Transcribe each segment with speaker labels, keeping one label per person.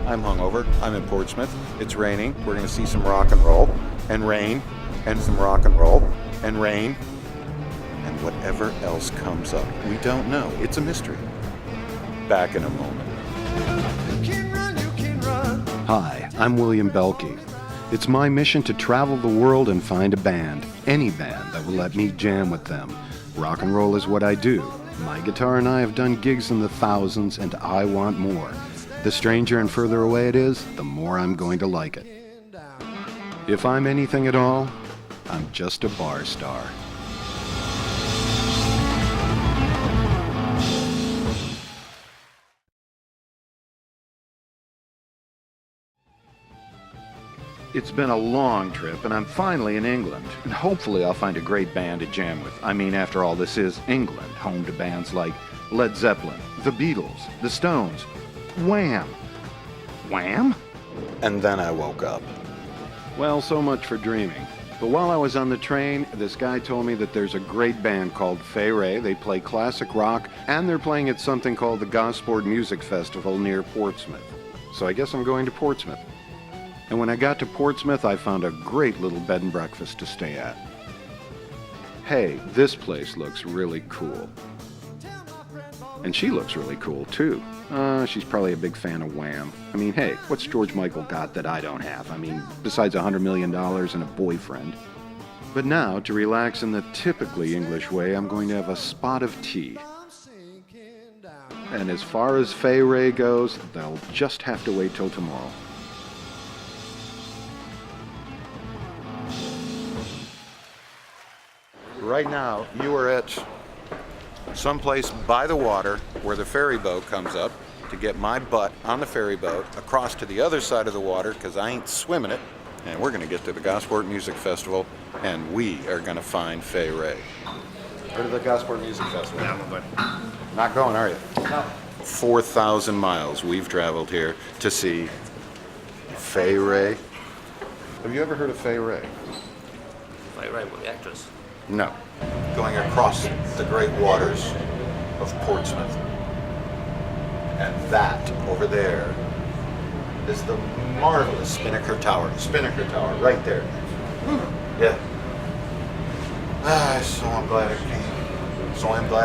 Speaker 1: I'm hungover. I'm in Portsmouth. It's raining. We're going to see some rock and roll and rain and some rock and roll and rain and whatever else comes up. We don't know. It's a mystery. Back in a moment.
Speaker 2: Hi, I'm William Belkey. It's my mission to travel the world and find a band, any band that will let me jam with them. Rock and roll is what I do. My guitar and I have done gigs in the thousands, and I want more. The stranger and further away it is, the more I'm going to like it. If I'm anything at all, I'm just a bar star. It's been a long trip, and I'm finally in England. And hopefully I'll find a great band to jam with. I mean, after all, this is England, home to bands like Led Zeppelin, The Beatles, The Stones, Wham! Wham?
Speaker 1: And then I woke up.
Speaker 2: Well, so much for dreaming. But while I was on the train, this guy told me that there's a great band called Fay Wray. They play classic rock, and they're playing at something called the Gosport Music Festival near Portsmouth. So I guess I'm going to Portsmouth. And when I got to Portsmouth, I found a great little bed and breakfast to stay at. Hey, this place looks really cool. And she looks really cool, too. She's probably a big fan of Wham. I mean, hey, what's George Michael got that I don't have? I mean, besides $100 million and a boyfriend. But now, to relax in the typically English way, I'm going to have a spot of tea. And as far as Fay Wray goes, they'll just have to wait till tomorrow.
Speaker 1: Right now, you are at someplace by the water where the ferry boat comes up to get my butt on the ferry boat across to the other side of the water because I ain't swimming it. And we're going to get to the Gosport Music Festival, and we are going to find Fay Wray. Go to the Gosport Music Festival.
Speaker 3: Yeah, I'm going.
Speaker 1: Not going, are you?
Speaker 3: No.
Speaker 1: 4,000 miles we've traveled here to see Fay Wray. Have you ever heard of Fay Wray?
Speaker 3: Fay Wray, what, the actress?
Speaker 1: No. Going across the great waters of Portsmouth. And that over there is the marvelous Spinnaker Tower. Spinnaker Tower, right there. Yeah. So I'm glad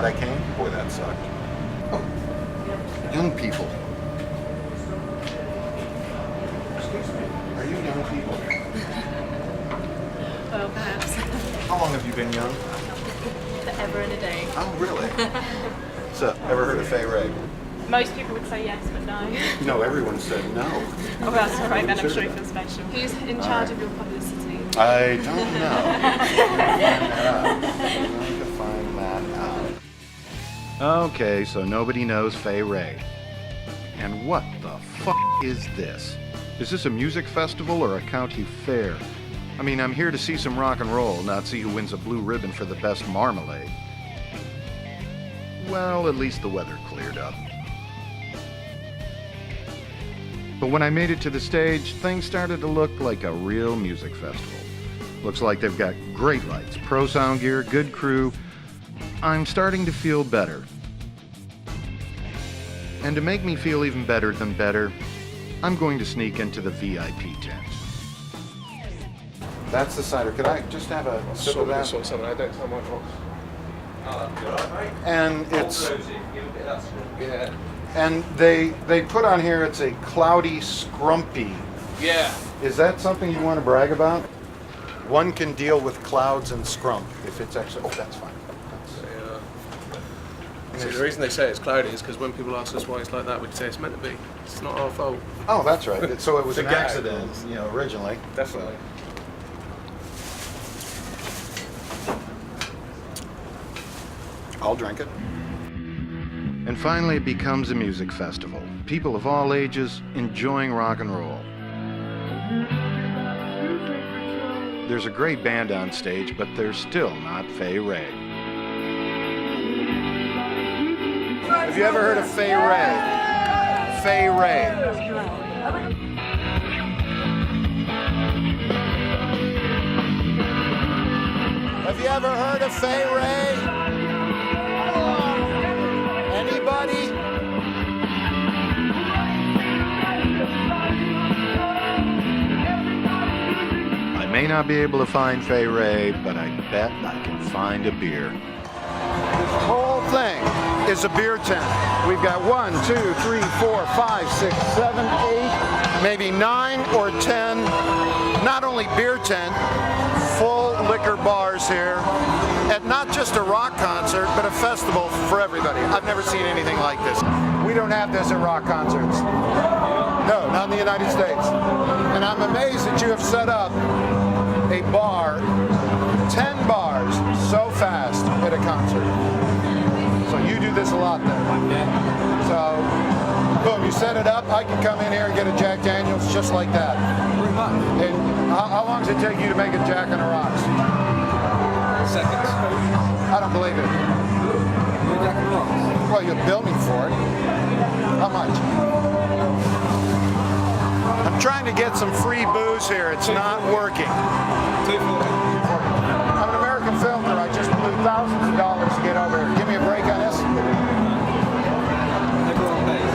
Speaker 1: I came. Boy, that sucked. Oh, young people. Excuse me. Are you young people?
Speaker 4: Well, perhaps.
Speaker 1: How long have you been young?
Speaker 4: Forever and a day.
Speaker 1: Oh, really? So, ever heard of Fay Wray?
Speaker 4: Most people would say yes, but no.
Speaker 1: No, everyone said no.
Speaker 4: Oh, that's all right then. I'm sure you feel special. Who's in charge of your publicity?
Speaker 1: I don't know. I'm going to find that out.
Speaker 2: Okay, so nobody knows Fay Wray. And what the fuck is this? Is this a music festival or a county fair? I mean, I'm here to see some rock and roll, not see who wins a blue ribbon for the best marmalade. Well, at least the weather cleared up. But when I made it to the stage, things started to look like a real music festival. Looks like they've got great lights, pro sound gear, good crew. I'm starting to feel better. And to make me feel even better than better, I'm going to sneak into the VIP tent.
Speaker 1: That's the cider. Could I just have a sip of that?
Speaker 3: Something I don't tell my boss.
Speaker 1: And it's...
Speaker 3: Yeah.
Speaker 1: And they put on here, it's a cloudy scrumpy.
Speaker 3: Yeah.
Speaker 1: Is that something you want to brag about? One can deal with clouds and scrump if it's actually... Oh, that's fine.
Speaker 3: See, the reason they say it's cloudy is because when people ask us why it's like that, we say it's meant to be. It's not our fault.
Speaker 1: Oh, that's right. So it was
Speaker 3: The
Speaker 1: an
Speaker 3: gag.
Speaker 1: accident, originally.
Speaker 3: Definitely.
Speaker 1: I'll drink it.
Speaker 2: And finally, it becomes a music festival. People of all ages enjoying rock and roll. There's a great band on stage, but they're still not Fay Wray.
Speaker 1: Have you ever heard of Fay Wray? Fay Wray. Have you ever heard of Fay Wray? Anybody?
Speaker 2: may not be able to find Fay Ray, but I bet I can find a beer. This whole thing is a beer tent. We've got 1, 2, 3, 4, 5, 6, 7, 8, maybe 9 or 10, not only beer tent, full liquor bars here, at not just a rock concert, but a festival for everybody. I've never seen anything like this. We don't have this at rock concerts. No, not in the United States. And I'm amazed that you have set up a bar, 10 bars, so fast at a concert. So you do this a lot then. So, boom, you set it up, I can come in here and get a Jack Daniels just like that.
Speaker 5: Pretty much.
Speaker 2: And how long does it take you to make a Jack on the Rocks?
Speaker 5: Seconds.
Speaker 2: I don't believe it.
Speaker 5: You're Jack and Rocks.
Speaker 2: Well, you'll bill me for it. How much? I'm trying to get some free booze here. It's not working.
Speaker 5: $2.40.
Speaker 2: I'm an American film crew. I just blew thousands of dollars to get over here. Give me a break on this.
Speaker 5: Everyone pays.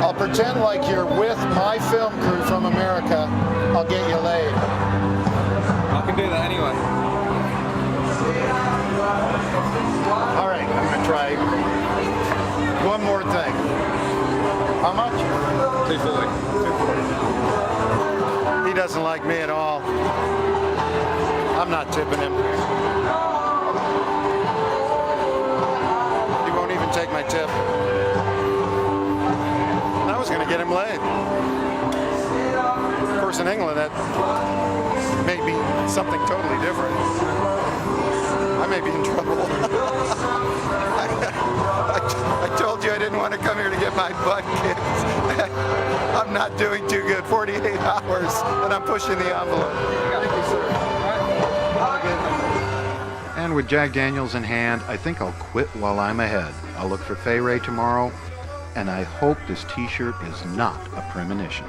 Speaker 2: I'll pretend like you're with my film crew from America. I'll get you laid.
Speaker 5: I can do that anyway.
Speaker 2: All right, I'm gonna try one more thing. How much?
Speaker 5: $2.40.
Speaker 2: He doesn't like me at all. I'm not tipping him. He won't even take my tip. I was gonna get him laid. Of course, in England, that may be something totally different. I may be in trouble. I told you I didn't want to come here to get my butt kicked. I'm not doing too good. 48 hours, and I'm pushing the envelope. Thank you, sir. And with Jack Daniels in hand, I think I'll quit while I'm ahead. I'll look for Fay Ray tomorrow, and I hope this t-shirt is not a premonition.